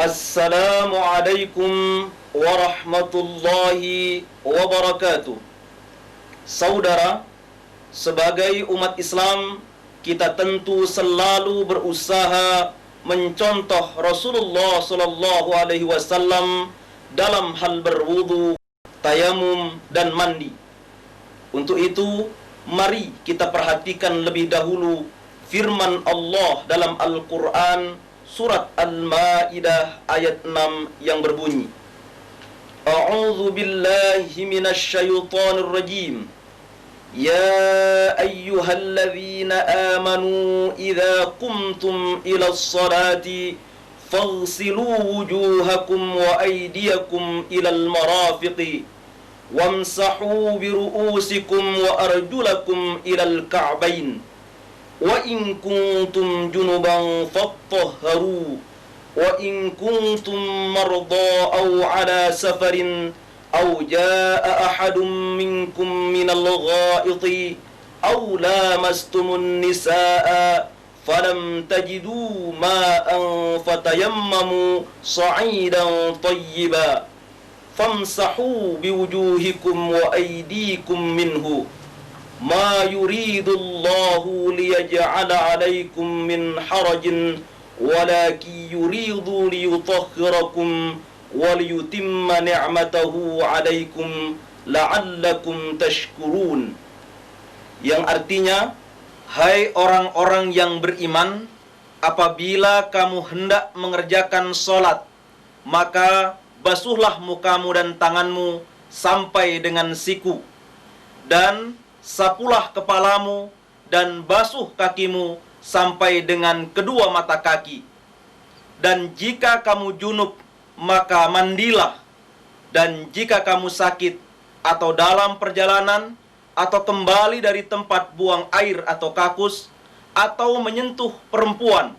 Assalamualaikum warahmatullahi wabarakatuh. Saudara, sebagai umat Islam, kita tentu selalu berusaha mencontoh Rasulullah sallallahu alaihi wasallam dalam hal berwudu, tayamum dan mandi. Untuk itu, mari kita perhatikan lebih dahulu firman Allah dalam Al-Quran surat Al-Ma'idah ayat 6 yang berbunyi, A'udzu billahi minasy syaithanir rajim. Ya ayyuhalladzina amanu idza qumtum ilas salati faghsilu wujuhakum wa aydiyakum ilal marafiqi wamsahu biru'usikum wa arjulakum ilal ka'bain wa in kuntum junuban fattahharu wa in kuntum marda aw ala safarin aw jaa ahadun minkum minal gha'iti aw lamastumun nisaa falam tajidu ma'an fatayammamu sa'idan tayyiban famsahu biwujuhikum wa aydikum minhu ma yuridullahu liyaj'ala 'alaikum min harajin walakin yuridu liyutahhirakum wa liyutimma ni'matahu 'alaikum la'allakum tashkurun. Yang artinya, hai orang-orang yang beriman, apabila kamu hendak mengerjakan salat, maka basuhlah mukamu dan tanganmu sampai dengan siku, dan sapulah kepalamu dan basuh kakimu sampai dengan kedua mata kaki. Dan jika kamu junub, maka mandilah. Dan jika kamu sakit atau dalam perjalanan atau kembali dari tempat buang air atau kakus atau menyentuh perempuan,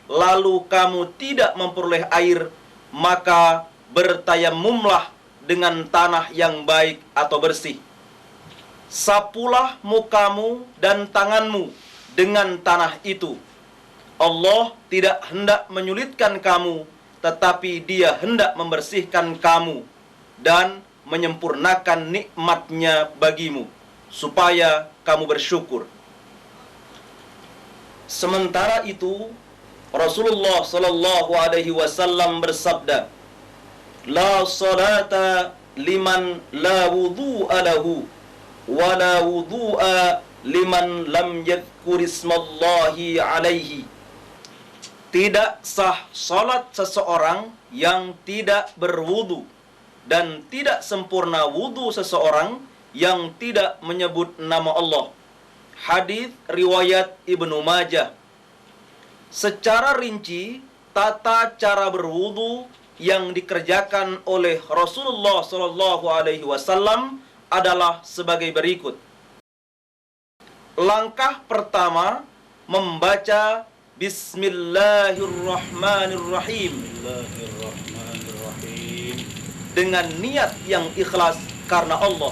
lalu kamu tidak memperoleh air, maka bertayamumlah dengan tanah yang baik atau bersih. Sapulah mukamu dan tanganmu dengan tanah itu. Allah tidak hendak menyulitkan kamu, tetapi Dia hendak membersihkan kamu dan menyempurnakan nikmat-Nya bagimu, supaya kamu bersyukur. Sementara itu, Rasulullah sallallahu alaihi wasallam bersabda, La salata liman la wudu'a lahu wa la wudu'a liman lam yadhkurismallahi alaihi. Tidak sah salat seseorang yang tidak berwudu, dan tidak sempurna wudu seseorang yang tidak menyebut nama Allah. Hadis riwayat Ibnu Majah. Secara rinci, tata cara berwudu yang dikerjakan oleh Rasulullah sallallahu alaihi wasallam adalah sebagai berikut. Langkah pertama, membaca Bismillahirrahmanirrahim dengan niat yang ikhlas karena Allah,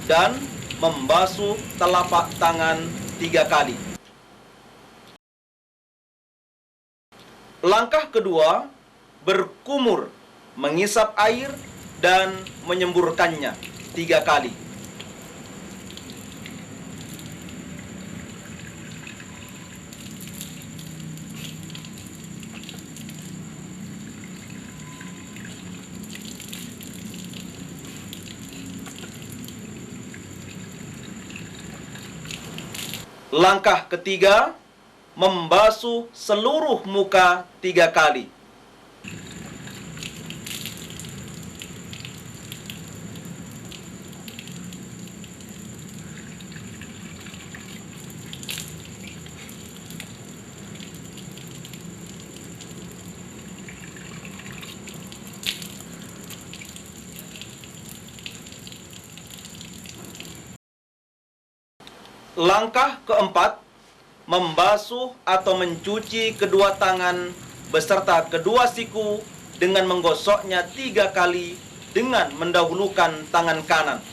dan membasuh telapak tangan 3 kali. Langkah kedua, berkumur, mengisap air dan menyemburkannya 3 kali. Langkah ketiga, membasuh seluruh muka 3 kali. Langkah keempat, membasuh atau mencuci kedua tangan beserta kedua siku dengan menggosoknya 3 kali dengan mendahulukan tangan kanan.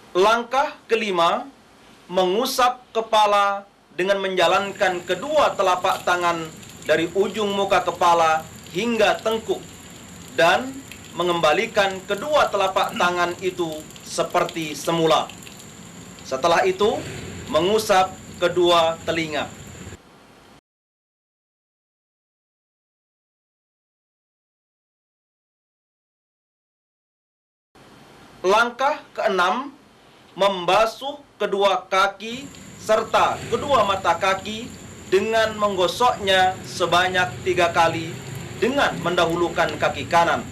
Langkah kelima, mengusap kepala dengan menjalankan kedua telapak tangan dari ujung muka kepala hingga tengkuk dan mengembalikan kedua telapak tangan itu seperti semula. Setelah itu, mengusap kedua telinga. Langkah keenam, membasuh kedua kaki serta kedua mata kaki dengan menggosoknya sebanyak 3 kali dengan mendahulukan kaki kanan.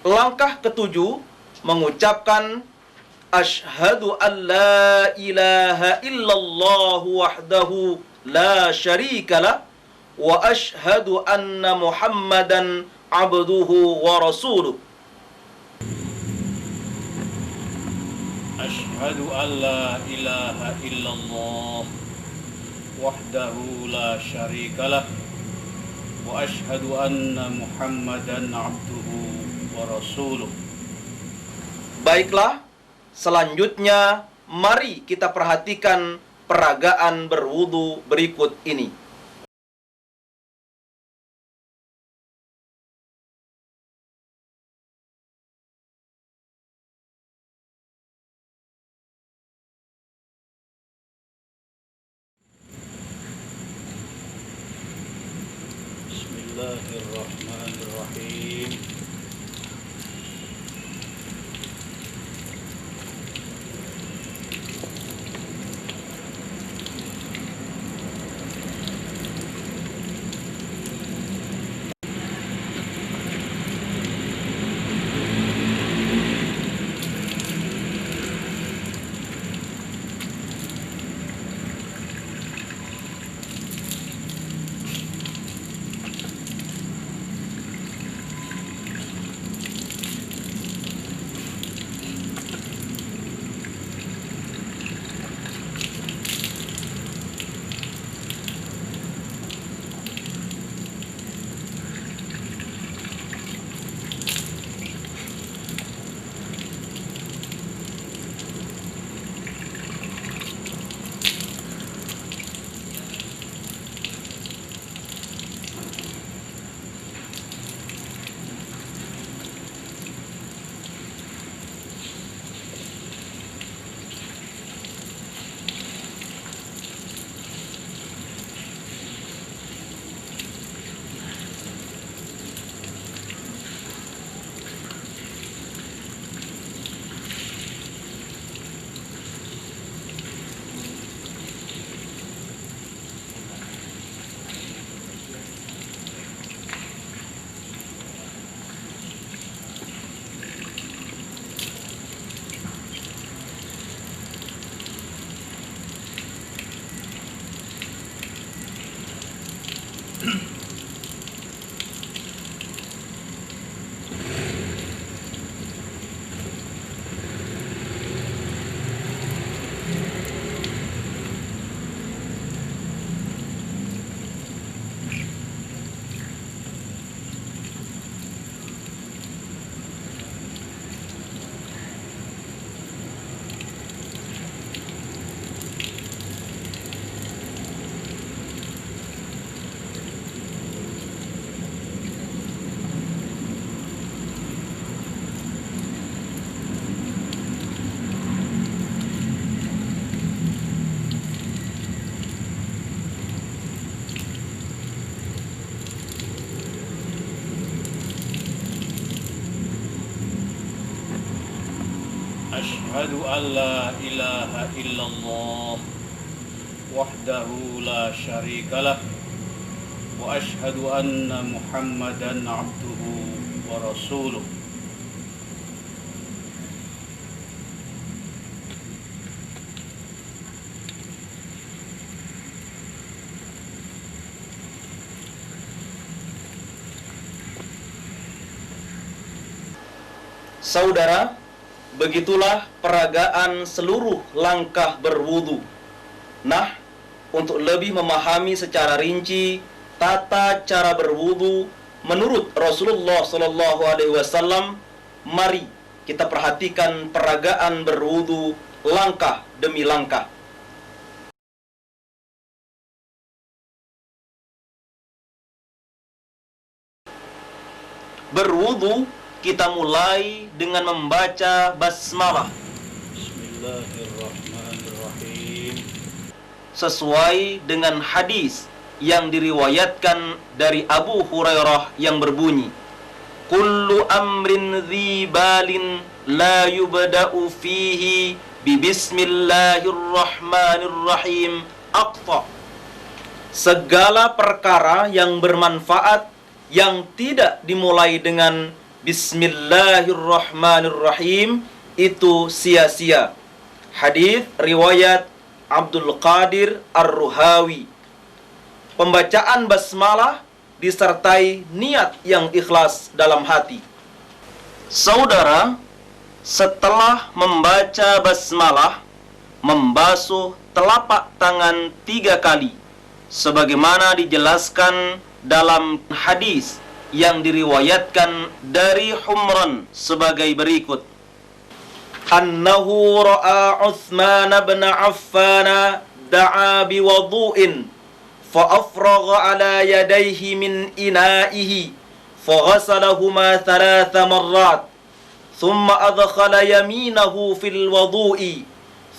Langkah ketujuh, mengucapkan Asyhadu an la ilaha illallah wahdahu la syarikalah wa asyhadu anna Muhammadan abduhu wa rasuluh. Asyhadu an la ilaha illallah wahdahu la syarikalah wa asyhadu anna Muhammadan abduhu wa rasuluh. Baiklah, selanjutnya mari kita perhatikan peragaan berwudu berikut ini. Bismillahirrahmanirrahim. Asyhadu an la ilaha illallah wahdahu la syarikalah wa asyhadu anna Muhammadan abduhu wa rasuluh. Saudara, begitulah peragaan seluruh langkah berwudu. Nah, untuk lebih memahami secara rinci tata cara berwudu menurut Rasulullah SAW, mari kita perhatikan peragaan berwudu langkah demi langkah. Berwudu kita mulai dengan membaca basmalah Bismillahirrahmanirrahim. sesuai dengan hadis yang diriwayatkan dari Abu Hurairah yang berbunyi, kullu amrin dhi balin la yubda'u fihi bi bismillahirrahmanirrahim aqta. Segala perkara yang bermanfaat yang tidak dimulai dengan bismillahirrahmanirrahim itu sia-sia. Hadis riwayat Abdul Qadir Ar-Ruhawi. Pembacaan basmalah disertai niat yang ikhlas dalam hati. Saudara, setelah membaca basmalah, membasuh telapak tangan 3 kali, sebagaimana dijelaskan dalam hadis yang diriwayatkan dari Humran sebagai berikut. Annahu ra'a Utsman bin Affan da'a biwudu'in fa'afragha ala yadayhi min ina'ihi faghasalahuma 3 marrat thumma adkhala yaminahu fil wudu'i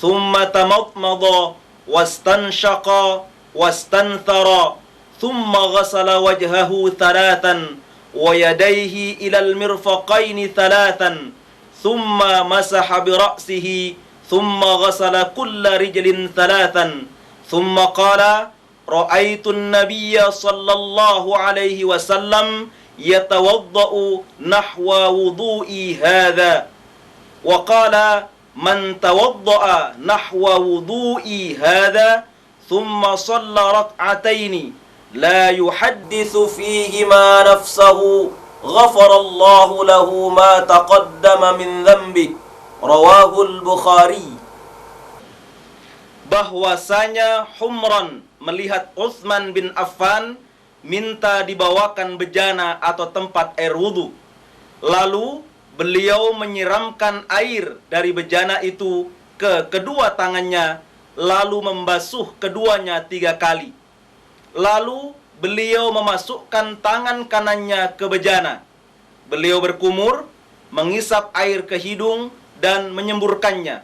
thumma tamadmada wastanshaqa wastanthara thumma ghasala wajhahu 3 wa yadayhi ila al-mirfaqaini 3 thumma masaha bi ra'sihi thumma ghasala kulla rijlin 3 thumma qala ra'aitu an-nabiyya sallallahu alaihi wasallam yatawaddau nahwa wudu'i hadha wa qala man tawadda'a nahwa wudu'i hadha thumma shalla rak'ataini la yuhaddithu fihima nafsahu ghafarallahu lahu ma taqaddama min dhanbi. Rawahul Bukhari. Bahwasanya Humran melihat Utsman bin Affan minta dibawakan bejana atau tempat air wudu. Lalu beliau menyiramkan air dari bejana itu ke kedua tangannya, lalu membasuh keduanya 3 kali. Lalu beliau memasukkan tangan kanannya ke bejana. Beliau berkumur, mengisap air ke hidung dan menyemburkannya.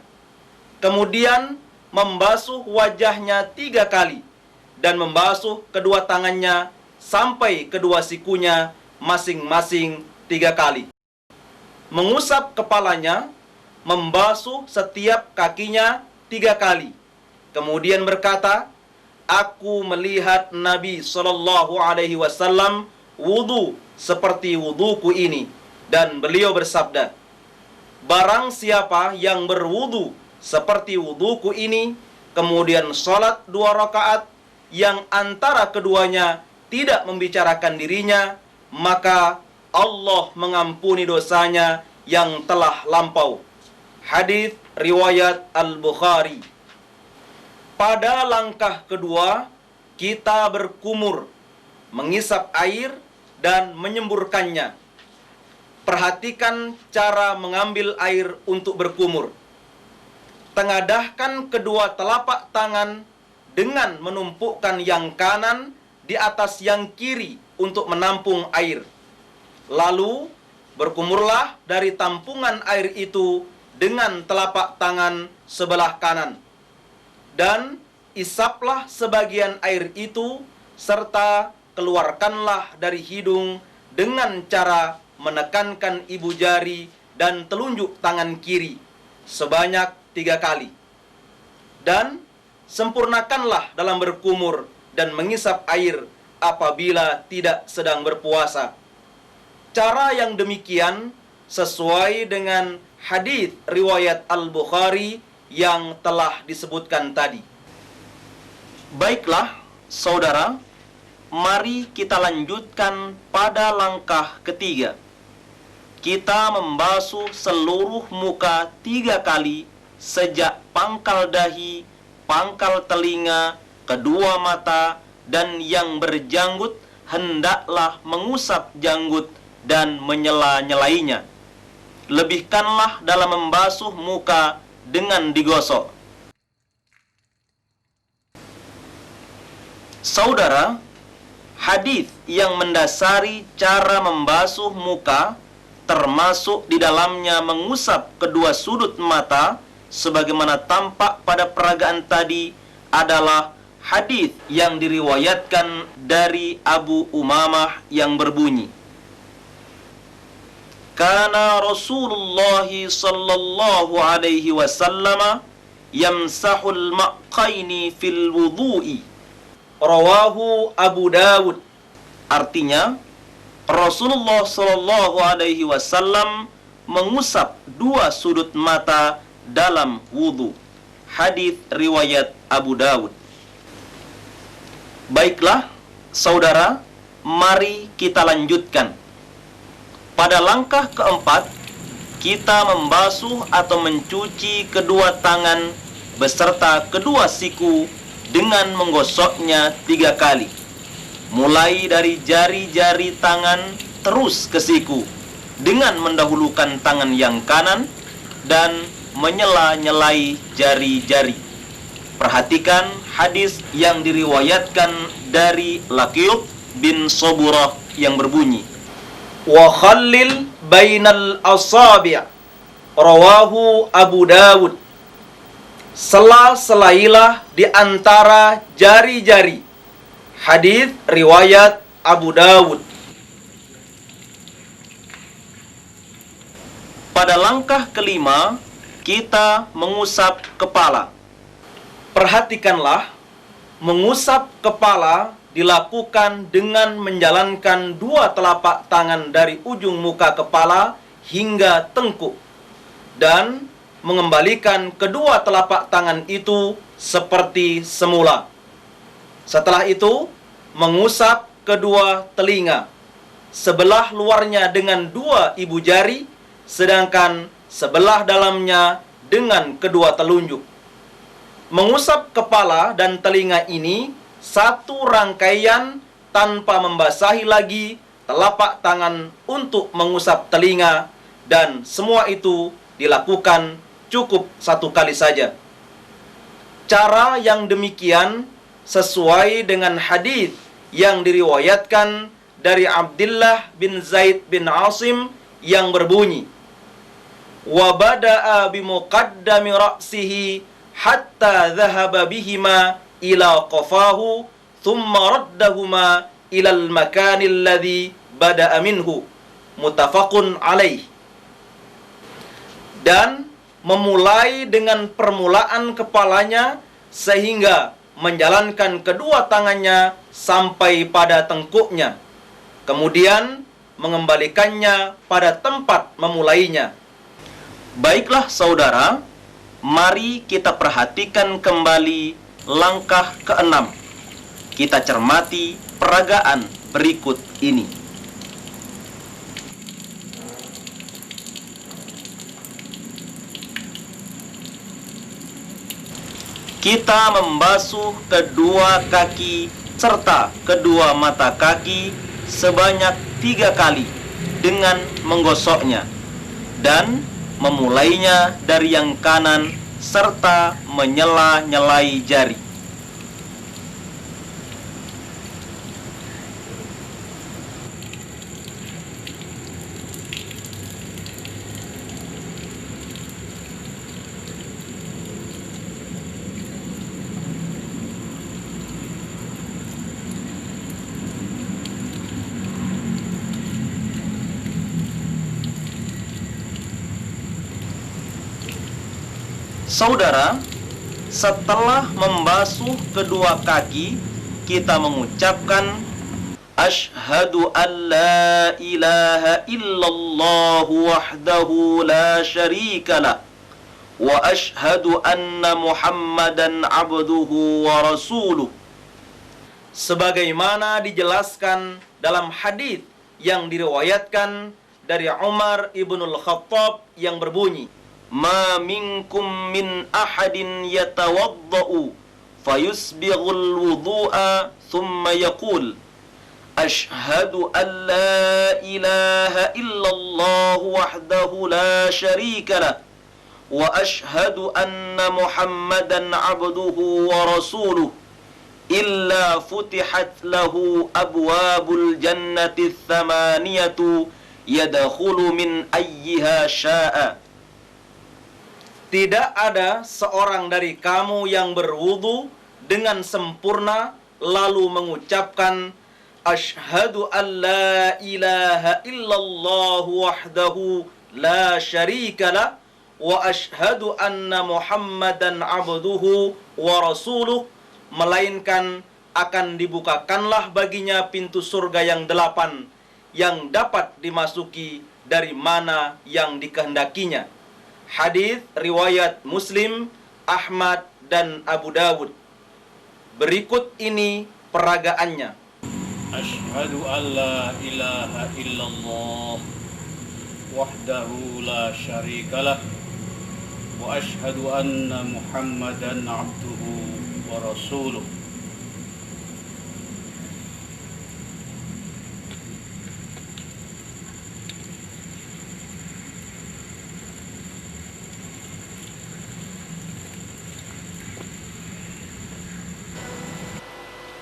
Kemudian membasuh wajahnya 3 kali dan membasuh kedua tangannya sampai kedua sikunya masing-masing 3 kali. Mengusap kepalanya, membasuh setiap kakinya 3 kali. Kemudian berkata, aku melihat Nabi SAW wudu seperti wuduku ini. Dan beliau bersabda, barang siapa yang berwudu seperti wuduku ini, kemudian sholat 2 rakaat yang antara keduanya tidak membicarakan dirinya, maka Allah mengampuni dosanya yang telah lampau. Hadis riwayat Al-Bukhari. Pada langkah kedua, kita berkumur, mengisap air dan menyemburkannya. Perhatikan cara mengambil air untuk berkumur. Tengadahkan kedua telapak tangan dengan menumpukkan yang kanan di atas yang kiri untuk menampung air. Lalu, berkumurlah dari tampungan air itu dengan telapak tangan sebelah kanan. Dan isaplah sebagian air itu, serta keluarkanlah dari hidung dengan cara menekankan ibu jari dan telunjuk tangan kiri sebanyak 3 kali. Dan sempurnakanlah dalam berkumur dan mengisap air apabila tidak sedang berpuasa. Cara yang demikian sesuai dengan hadis riwayat Al-Bukhari yang telah disebutkan tadi. Baiklah, saudara, mari kita lanjutkan pada langkah ketiga. Kita membasuh seluruh muka 3 kali sejak pangkal dahi, pangkal telinga, kedua mata, dan yang berjanggut hendaklah mengusap janggut dan menyela-nyelainya. Lebihkanlah dalam membasuh muka dengan digosok. Saudara, hadis yang mendasari cara membasuh muka termasuk di dalamnya mengusap kedua sudut mata sebagaimana tampak pada peragaan tadi adalah hadis yang diriwayatkan dari Abu Umamah yang berbunyi, Kana Rasulullah sallallahu alaihi wasallam yamsahul ma'qaini fil wudu'i. Rawahu Abu Dawud. Artinya, Rasulullah sallallahu alaihi wasallam mengusap dua sudut mata dalam wudu. Hadis riwayat Abu Dawud. Baiklah, saudara, mari kita lanjutkan. Pada langkah keempat, kita membasuh atau mencuci kedua tangan beserta kedua siku dengan menggosoknya 3 kali. Mulai dari jari-jari tangan terus ke siku dengan mendahulukan tangan yang kanan dan menyela-nyelai jari-jari. Perhatikan hadis yang diriwayatkan dari Laqiyub bin Saburah yang berbunyi, Wa khallil bainal asabi'. Rawahu Abu Dawud. Sela-selailah di antara jari-jari. Hadis riwayat Abu Dawud. Pada langkah kelima, kita mengusap kepala. Perhatikanlah, mengusap kepala dilakukan dengan menjalankan dua telapak tangan dari ujung muka kepala hingga tengkuk dan mengembalikan kedua telapak tangan itu seperti semula. Setelah itu, mengusap kedua telinga, sebelah luarnya dengan dua ibu jari, sedangkan sebelah dalamnya dengan kedua telunjuk. Mengusap kepala dan telinga ini satu rangkaian tanpa membasahi lagi telapak tangan untuk mengusap telinga, dan semua itu dilakukan cukup 1 kali saja. Cara yang demikian sesuai dengan hadis yang diriwayatkan dari Abdullah bin Zaid bin Asim yang berbunyi, Wa bada'a bimuqaddami ra'sihi hatta dhahaba bihima ila qafahu thumma raddahuma ilal makanil ladzi bada'a minhu. Muttafaqun alaih. Dan memulai dengan permulaan kepalanya sehingga menjalankan kedua tangannya sampai pada tengkuknya, kemudian mengembalikannya pada tempat memulainya. Baiklah saudara, mari kita perhatikan kembali langkah ke-6. Kita cermati peragaan berikut ini. Kita membasuh kedua kaki serta kedua mata kaki sebanyak 3 kali dengan menggosoknya dan memulainya dari yang kanan serta menyela-nyelai jari. Saudara, setelah membasuh kedua kaki, kita mengucapkan Asyhadu an la ilaha illallah wahdahu la syarikalah wa asyhadu anna Muhammadan abduhu wa rasuluh. Sebagaimana dijelaskan dalam hadis yang diriwayatkan dari Umar ibnul Khattab yang berbunyi, Ma minkum min ahadin yatawadda'u fayusbighul wudu'a thumma yaqul Ashhadu an la ilaha illallah wahdahu la syarika lah wa ashhadu anna Muhammadan abduhu wa rasuluh illa futihat lahu abwabul jannati thamaniyatu yadkhulu min ayyiha sya'a. Tidak ada seorang dari kamu yang berwudu dengan sempurna lalu mengucapkan Ashhadu an la ilaha illallah wahdahu la syarika lah wa ashhadu anna Muhammadan abduhu wa rasuluh, melainkan akan dibukakanlah baginya pintu surga yang 8 yang dapat dimasuki dari mana yang dikehendakinya. Hadis riwayat Muslim, Ahmad dan Abu Dawud. Berikut ini peragaannya. Ashhadu an la ilaha illallah wahdahu la syarikalah wa ashhadu anna Muhammadan abduhu wa rasuluh.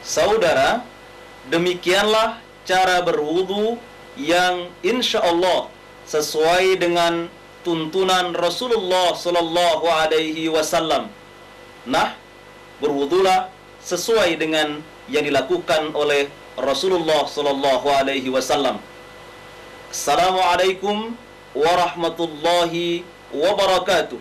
Saudara, demikianlah cara berwudu yang insya Allah sesuai dengan tuntunan Rasulullah Sallallahu Alaihi Wasallam. Nah, berwudulah sesuai dengan yang dilakukan oleh Rasulullah Sallallahu Alaihi Wasallam. Assalamualaikum warahmatullahi wabarakatuh.